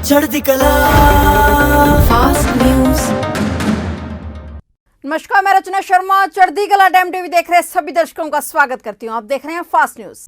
चढ़ती कला fast news. नमस्कार, मैं रचना शर्मा चढ़ती कला टाइम टीवी देख रहे सभी दर्शकों का स्वागत करती हूं। आप देख रहे हैं फास्ट न्यूज।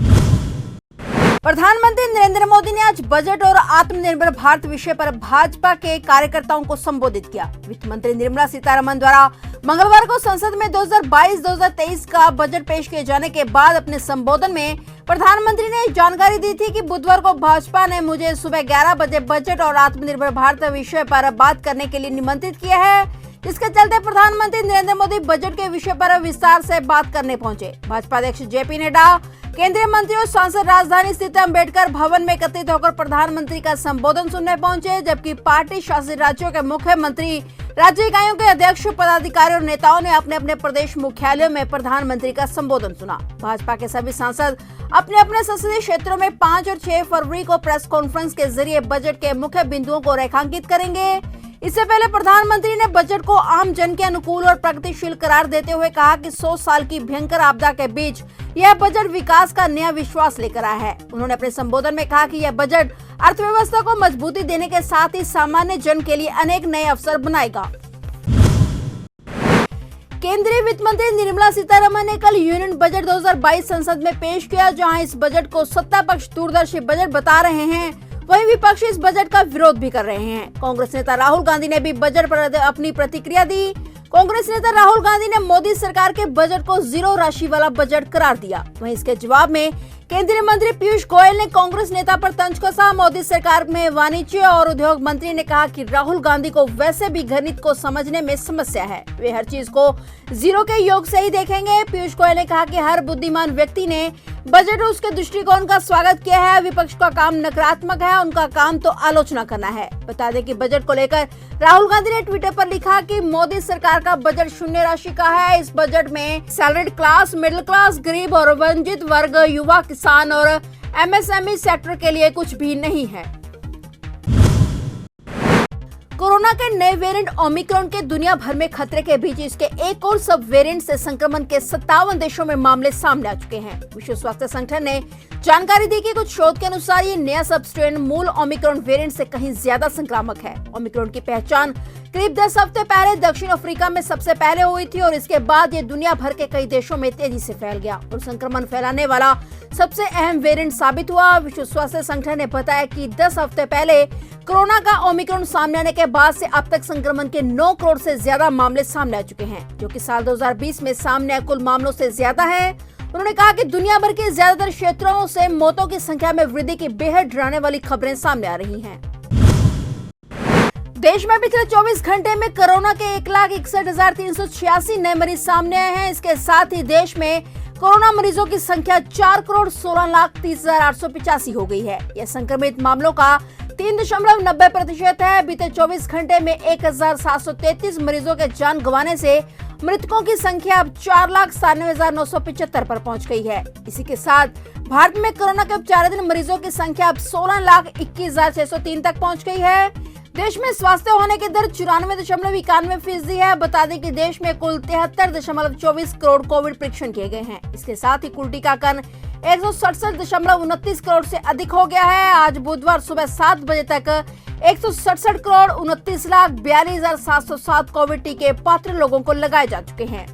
प्रधानमंत्री नरेंद्र मोदी ने आज बजट और आत्मनिर्भर भारत विषय पर भाजपा के कार्यकर्ताओं को संबोधित किया। वित्त मंत्री निर्मला सीतारमण द्वारा मंगलवार को संसद में 2022-2023 का बजट पेश किए जाने के बाद अपने संबोधन में प्रधानमंत्री ने जानकारी दी थी कि बुधवार को भाजपा ने मुझे सुबह 11 बजे बजट और आत्मनिर्भर भारत विषय पर बात करने के लिए निमंत्रित किया है। इसके चलते प्रधानमंत्री नरेंद्र मोदी बजट के विषय पर विस्तार से बात करने पहुंचे। भाजपा अध्यक्ष जेपी नड्डा, केंद्रीय मंत्री और सांसद राजधानी स्थित अम्बेडकर भवन में एकत्रित होकर प्रधानमंत्री का संबोधन सुनने पहुंचे, जबकि पार्टी शासित राज्यों के मुख्यमंत्री, राज्य इकाइयों के अध्यक्ष, पदाधिकारी और नेताओं ने अपने अपने प्रदेश मुख्यालयों में प्रधानमंत्री का संबोधन सुना। भाजपा के सभी सांसद अपने अपने संसदीय क्षेत्रों में 5 और 6 फरवरी को प्रेस कॉन्फ्रेंस के जरिए बजट के मुख्य बिंदुओं को रेखांकित करेंगे। इससे पहले प्रधानमंत्री ने बजट को आम जन के अनुकूल और प्रगतिशील करार देते हुए कहा कि 100 साल की भयंकर आपदा के बीच यह बजट विकास का नया विश्वास लेकर आया है। उन्होंने अपने संबोधन में कहा कि यह बजट अर्थव्यवस्था को मजबूती देने के साथ ही सामान्य जन के लिए अनेक नए अवसर बनाएगा। केंद्रीय वित्त मंत्री निर्मला सीतारमण ने कल यूनियन बजट 2022 संसद में पेश किया, जहां इस बजट को सत्ता पक्ष दूरदर्शी बजट बता रहे हैं, वहीं विपक्ष इस बजट का विरोध भी कर रहे हैं। कांग्रेस नेता राहुल गांधी ने भी बजट पर अपनी प्रतिक्रिया दी। कांग्रेस नेता राहुल गांधी ने मोदी सरकार के बजट को जीरो राशि वाला बजट करार दिया। वहीं इसके जवाब में केंद्रीय मंत्री पीयूष गोयल ने कांग्रेस नेता पर तंज कसा। मोदी सरकार में वाणिज्य और उद्योग मंत्री ने कहा कि राहुल गांधी को वैसे भी गणित को समझने में समस्या है, वे हर चीज को जीरो के योग से ही देखेंगे। पीयूष गोयल ने कहा कि हर बुद्धिमान व्यक्ति ने बजट और उसके दृष्टिकोण का स्वागत किया है। विपक्ष का काम नकारात्मक है, उनका काम तो आलोचना करना है। बता दें कि बजट को लेकर राहुल गांधी ने ट्विटर पर लिखा कि मोदी सरकार का बजट शून्य राशि का है। इस बजट में सैलरीड क्लास, मिडिल क्लास, गरीब और वंचित वर्ग, युवा, किसान और एमएसएमई सेक्टर के लिए कुछ भी नहीं है। कोरोना के नए वेरिएंट ओमिक्रॉन के दुनिया भर में खतरे के बीच इसके एक और सब वेरिएंट से संक्रमण के 57 देशों में मामले सामने आ चुके हैं। विश्व स्वास्थ्य संगठन ने जानकारी दी कि कुछ शोध के अनुसार ये नया सब स्ट्रेन मूल ओमिक्रॉन वेरिएंट से कहीं ज्यादा संक्रामक है। ओमिक्रॉन की पहचान करीब 10 हफ्ते पहले दक्षिण अफ्रीका में सबसे पहले हुई थी और इसके बाद ये दुनिया भर के कई देशों में तेजी से फैल गया और संक्रमण फैलाने वाला सबसे अहम वेरिएंट साबित हुआ। विश्व स्वास्थ्य संगठन ने बताया कि 10 हफ्ते पहले कोरोना का ओमिक्रॉन सामने आने के बाद से अब तक संक्रमण के 9 करोड़ से ज्यादा मामले सामने आ चुके हैं, जो कि साल 2020 में सामने आए कुल मामलों से ज्यादा है। उन्होंने कहा कि दुनिया भर के ज्यादातर क्षेत्रों से मौतों की संख्या में वृद्धि की बेहद डराने वाली खबरें सामने आ रही हैं। देश में पिछले 24 घंटे में कोरोना के 1,61,386 नए मरीज सामने आए हैं। इसके साथ ही देश में कोरोना मरीजों की संख्या 4,16,30,885 हो गई है। यह संक्रमित मामलों का 3.90% है। बीते 24 घंटे में 1,733 मरीजों के जान गंवाने से मृतकों की संख्या अब 4,97,975 पर पहुंच गई है। इसी के साथ भारत में कोरोना के उपचाराधीन मरीजों की संख्या अब 16,21,603 तक पहुंच गई है। देश में स्वस्थ होने की दर 94.91% है। बता दें कि देश में कुल 73.24 करोड़ कोविड परीक्षण किए गए हैं। इसके साथ ही कुल टीकाकरण 167.29 करोड़ से अधिक हो गया है। आज बुधवार सुबह 7 बजे तक 167,29,42,707 कोविड टीके पात्र लोगों को लगाए जा चुके हैं।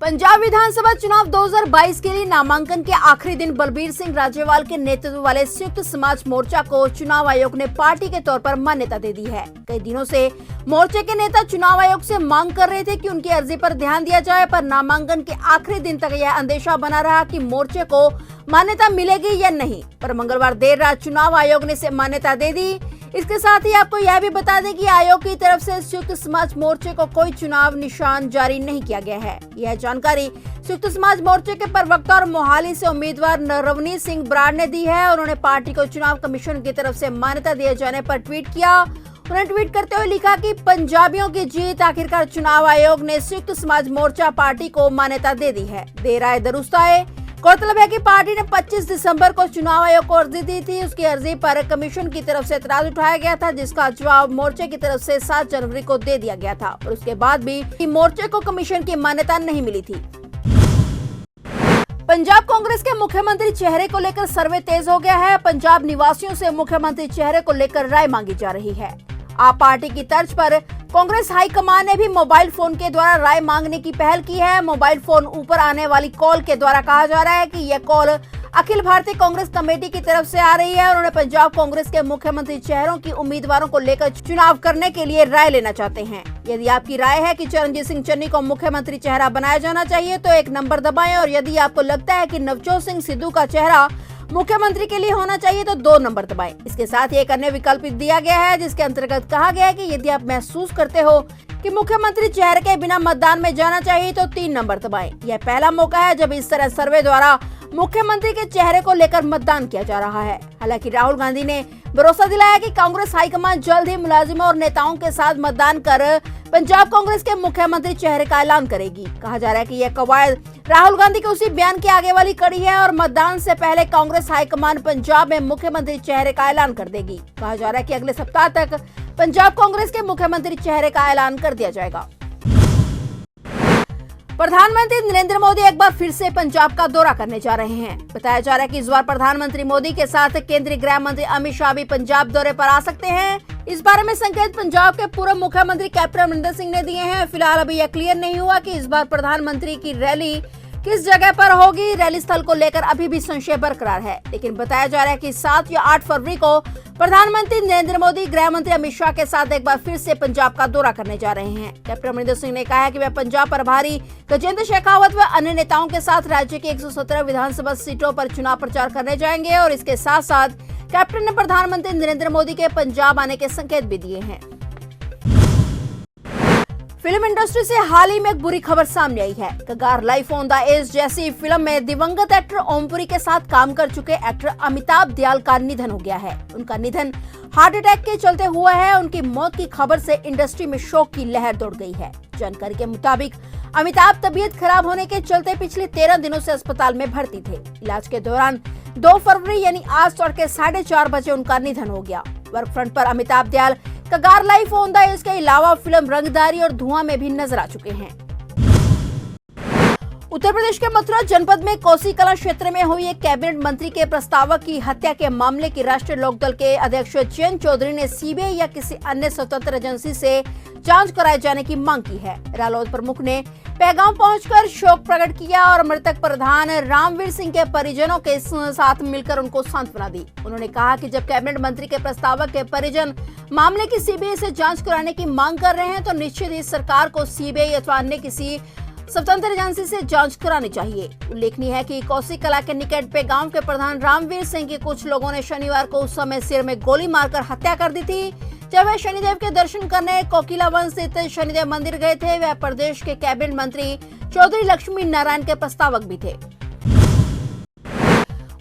पंजाब विधानसभा चुनाव 2022 के लिए नामांकन के आखिरी दिन बलबीर सिंह राजेवाल के नेतृत्व वाले संयुक्त समाज मोर्चा को चुनाव आयोग ने पार्टी के तौर पर मान्यता दे दी है। कई दिनों से मोर्चे के नेता चुनाव आयोग से मांग कर रहे थे कि उनकी अर्जी पर ध्यान दिया जाए, पर नामांकन के आखिरी दिन तक यह अंदेशा बना रहा कि मोर्चे को मान्यता मिलेगी या नहीं, पर मंगलवार देर रात चुनाव आयोग ने इसे मान्यता दे दी। इसके साथ ही आपको यह भी बता दें कि आयोग की तरफ से संयुक्त समाज मोर्चे को कोई चुनाव निशान जारी नहीं किया गया है। यह जानकारी संयुक्त समाज मोर्चे के प्रवक्ता और मोहाली से उम्मीदवार रवनीत सिंह बराड़ ने दी है। उन्होंने पार्टी को चुनाव कमीशन की तरफ से मान्यता दिए जाने पर ट्वीट किया। उन्होंने ट्वीट करते हुए लिखा कि पंजाबियों की जीत, आखिरकार चुनाव आयोग ने संयुक्त समाज मोर्चा पार्टी को मान्यता दे दी है। देर आए दुरुस्त आए। गौरतलब है कि पार्टी ने 25 दिसंबर को चुनाव आयोग को अर्जी दी थी। उसकी अर्जी पर कमीशन की तरफ से एतराज उठाया गया था, जिसका जवाब मोर्चे की तरफ से 7 जनवरी को दे दिया गया था और उसके बाद भी मोर्चे को कमीशन की मान्यता नहीं मिली थी। पंजाब कांग्रेस के मुख्यमंत्री चेहरे को लेकर सर्वे तेज हो गया है। पंजाब निवासियों से मुख्यमंत्री चेहरे को लेकर राय मांगी जा रही है। आप पार्टी की तर्ज पर कांग्रेस हाईकमान ने भी मोबाइल फोन के द्वारा राय मांगने की पहल की है। मोबाइल फोन ऊपर आने वाली कॉल के द्वारा कहा जा रहा है कि यह कॉल अखिल भारतीय कांग्रेस कमेटी की तरफ से आ रही है। उन्होंने पंजाब कांग्रेस के मुख्यमंत्री चेहरों की उम्मीदवारों को लेकर चुनाव करने के लिए राय लेना चाहते हैं। यदि आपकी राय है कि चरणजीत सिंह चन्नी को मुख्यमंत्री चेहरा बनाया जाना चाहिए तो 1 नंबर दबाएं, और यदि आपको लगता है कि नवजोत सिंह सिद्धू का चेहरा मुख्यमंत्री के लिए होना चाहिए तो 2 नंबर दबाएं। इसके साथ ही एक अन्य विकल्प दिया गया है जिसके अंतर्गत कहा गया है कि यदि आप महसूस करते हो कि मुख्यमंत्री चेहरे के बिना मतदान में जाना चाहिए तो 3 नंबर दबाएं। यह पहला मौका है जब इस तरह सर्वे द्वारा मुख्यमंत्री के चेहरे को लेकर मतदान किया जा रहा है। हालांकि राहुल गांधी ने भरोसा दिलाया कि कांग्रेस हाईकमान जल्द ही मुलाजिमों और नेताओं के साथ मतदान कर पंजाब कांग्रेस के मुख्यमंत्री चेहरे का ऐलान करेगी। कहा जा रहा है कि यह कवायद राहुल गांधी के उसी बयान के आगे वाली कड़ी है और मतदान से पहले कांग्रेस हाईकमान पंजाब में मुख्यमंत्री चेहरे का ऐलान कर देगी। कहा जा रहा है कि अगले सप्ताह तक पंजाब कांग्रेस के मुख्यमंत्री चेहरे का ऐलान कर दिया जाएगा। प्रधानमंत्री नरेंद्र मोदी एक बार फिर से पंजाब का दौरा करने जा रहे हैं। बताया जा रहा है कि इस बार प्रधानमंत्री मोदी के साथ केंद्रीय गृह मंत्री अमित शाह भी पंजाब दौरे पर आ सकते हैं। इस बारे में संकेत पंजाब के पूर्व मुख्यमंत्री कैप्टन अमरिंदर सिंह ने दिए हैं। फिलहाल अभी यह क्लियर नहीं हुआ कि इस बार प्रधानमंत्री की रैली किस जगह पर होगी। रैली स्थल को लेकर अभी भी संशय बरकरार है, लेकिन बताया जा रहा है कि 7 या 8 फरवरी को प्रधानमंत्री नरेंद्र मोदी गृह मंत्री अमित शाह के साथ एक बार फिर से पंजाब का दौरा करने जा रहे हैं। कैप्टन अमरिंदर सिंह ने कहा है कि वे पंजाब प्रभारी गजेंद्र शेखावत व अन्य नेताओं के साथ राज्य की 117 विधानसभा सीटों पर चुनाव प्रचार करने जाएंगे, और इसके साथ साथ कैप्टन ने प्रधानमंत्री नरेंद्र मोदी के पंजाब आने के संकेत भी दिए हैं। फिल्म इंडस्ट्री से हाल ही में एक बुरी खबर सामने आई है। कगार लाइफ ऑन द एज जैसी फिल्म में दिवंगत एक्टर ओमपुरी के साथ काम कर चुके एक्टर अमिताभ दयाल का निधन हो गया है। उनका निधन हार्ट अटैक के चलते हुआ है। उनकी मौत की खबर से इंडस्ट्री में शोक की लहर दौड़ गई है। जानकारी के मुताबिक अमिताभ तबीयत खराब होने के चलते पिछले 13 दिनों से अस्पताल में भर्ती थे। इलाज के दौरान 2 फरवरी यानी आज तड़के 4:30 बजे उनका निधन हो गया। वर्क फ्रंट पर अमिताभ दयाल कगार लाइफ ऑन द एज के अलावा फिल्म रंगदारी और धुआं में भी नजर आ चुके हैं। उत्तर प्रदेश के मथुरा जनपद में कोसी कला क्षेत्र में हुई एक कैबिनेट मंत्री के प्रस्तावक की हत्या के मामले की राष्ट्रीय लोकदल के अध्यक्ष जयंत चौधरी ने सीबीआई या किसी अन्य स्वतंत्र एजेंसी से जांच कराए जाने की मांग की है। रालोद प्रमुख ने पैगांव पहुंचकर शोक प्रकट किया और मृतक प्रधान रामवीर सिंह के परिजनों के साथ मिलकर उनको सांत्वना दी। उन्होंने कहा कि जब कैबिनेट मंत्री के प्रस्तावक के परिजन मामले की सीबीआई से जांच कराने की मांग कर रहे हैं तो निश्चित ही सरकार को सीबीआई अथवा अन्य किसी स्वतंत्र एजेंसी से जांच करानी चाहिए। उल्लेखनीय है कि कोसी कला के निकट पे गांव के प्रधान रामवीर सिंह की कुछ लोगों ने शनिवार को उस समय सिर में गोली मारकर हत्या कर दी थी। जब वे शनिदेव के दर्शन करने कोकिलावन स्थित शनिदेव मंदिर गए थे, वह प्रदेश के कैबिनेट मंत्री चौधरी लक्ष्मी नारायण के प्रस्तावक भी थे।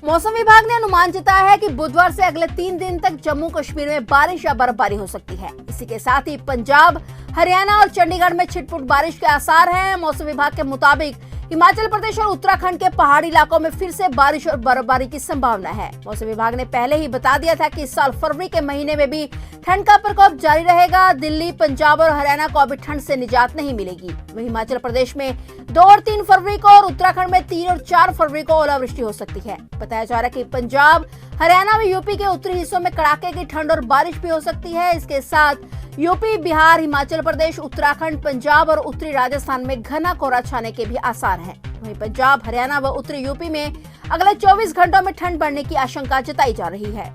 मौसम विभाग ने अनुमान जताया है कि बुधवार से अगले 3 दिन तक जम्मू कश्मीर में बारिश या बर्फबारी हो सकती है। इसी के साथ ही पंजाब, हरियाणा और चंडीगढ़ में छिटपुट बारिश के आसार हैं। मौसम विभाग के मुताबिक हिमाचल प्रदेश और उत्तराखंड के पहाड़ी इलाकों में फिर से बारिश और बर्फबारी की संभावना है। मौसम विभाग ने पहले ही बता दिया था कि इस साल फरवरी के महीने में भी ठंड का प्रकोप जारी रहेगा। दिल्ली, पंजाब और हरियाणा को अभी ठंड से निजात नहीं मिलेगी। वहीं हिमाचल प्रदेश में 2 और 3 फरवरी को और उत्तराखंड में 3 और 4 फरवरी को ओलावृष्टि हो सकती है। बताया जा रहा है कि पंजाब, हरियाणा व यूपी के उत्तरी हिस्सों में कड़ाके की ठंड और बारिश भी हो सकती है। इसके साथ यूपी, बिहार, हिमाचल प्रदेश, उत्तराखंड, पंजाब और उत्तरी राजस्थान में घना कोहरा छाने के भी आसार हैं। वहीं पंजाब, हरियाणा व उत्तरी यूपी में अगले 24 घंटों में ठंड बढ़ने की आशंका जताई जा रही है।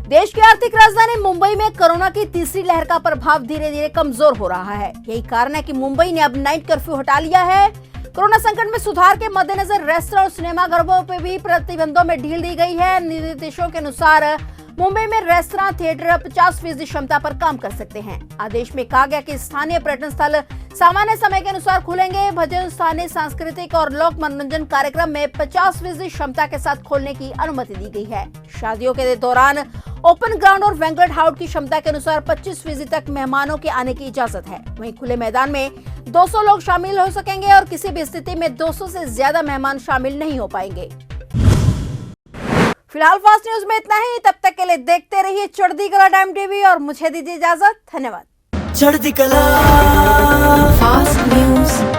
देश की आर्थिक राजधानी मुंबई में कोरोना की तीसरी लहर का प्रभाव धीरे धीरे कमजोर हो रहा है। यही कारण है कि मुंबई ने अब नाइट कर्फ्यू हटा लिया है। कोरोना संकट में सुधार के मद्देनजर रेस्टोरेंट और सिनेमाघरों पर भी प्रतिबंधों में ढील दी गई है। निर्देशों के अनुसार मुंबई में रेस्तरां, थिएटर 50% क्षमता पर काम कर सकते हैं। आदेश में कहा गया कि स्थानीय पर्यटन स्थल सामान्य समय के अनुसार खुलेंगे। भजन, स्थानीय सांस्कृतिक और लोक मनोरंजन कार्यक्रम में 50% क्षमता के साथ खोलने की अनुमति दी गई है। शादियों के दौरान ओपन ग्राउंड और बैंक्वेट हॉल की क्षमता के अनुसार 25% तक मेहमानों के आने की इजाजत है। वहीं खुले मैदान में 200 लोग शामिल हो सकेंगे और किसी भी स्थिति में 200 से ज्यादा मेहमान शामिल नहीं हो पाएंगे। फिलहाल फास्ट न्यूज में इतना ही। तब तक के लिए देखते रहिए चढ़ती कला टाइम टीवी और मुझे दीजिए इजाजत। धन्यवाद। चढ़ती कला फास्ट न्यूज।